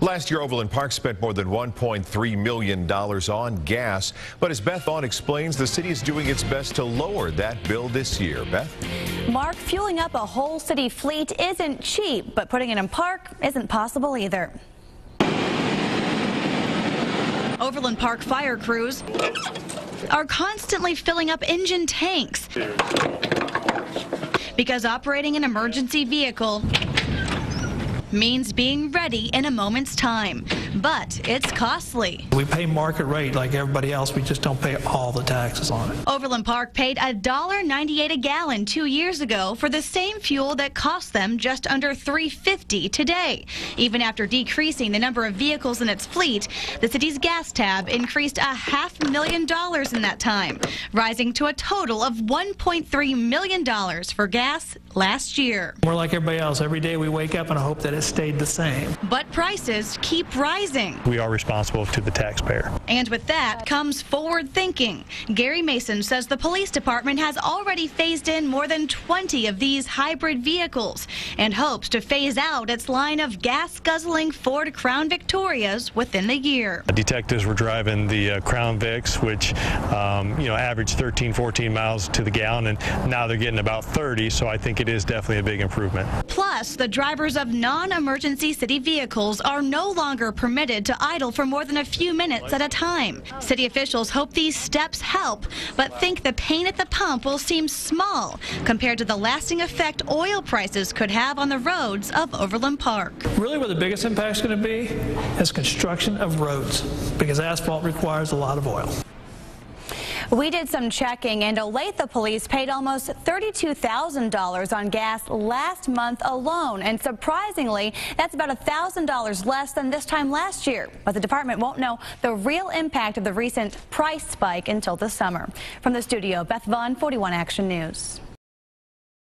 Last year, Overland Park spent more than $1.3 million on gas. But as Beth Vaughn explains, the city is doing its best to lower that bill this year. Beth? Mark, fueling up a whole city fleet isn't cheap, but putting it in park isn't possible either. Overland Park fire crews are constantly filling up engine tanks because operating an emergency vehicle means being ready in a moment's time, but it's costly. We pay market rate like everybody else. We just don't pay all the taxes on it. Overland Park paid $1.98 a gallon 2 years ago for the same fuel that cost them just under $3.50 today. Even after decreasing the number of vehicles in its fleet, the city's gas tab increased $500,000 in that time, rising to a total of $1.3 million for gas last year. We're like everybody else. Every day we wake up and hope that it stayed the same. But prices keep rising. We are responsible to the taxpayer. And with that comes forward thinking. Gary Mason says the police department has already phased in more than 20 of these hybrid vehicles and hopes to phase out its line of gas-guzzling Ford Crown Victorias within the year. Detectives were driving the Crown Vics, which average 13, 14 miles to the gallon, and now they're getting about 30, so I think it is definitely a big improvement. Plus, the drivers of non-emergency city vehicles are no longer permitted to idle for more than a few minutes at a time. City officials hope these steps help, but think the pain at the pump will seem small compared to the lasting effect oil prices could have on the roads of Overland Park. Really where the biggest impact is going to be is construction of roads, because asphalt requires a lot of oil. We did some checking, and Olathe police paid almost $32,000 on gas last month alone. And surprisingly, that's about $1,000 less than this time last year. But the department won't know the real impact of the recent price spike until the summer. From the studio, Beth Vaughn, 41 Action News.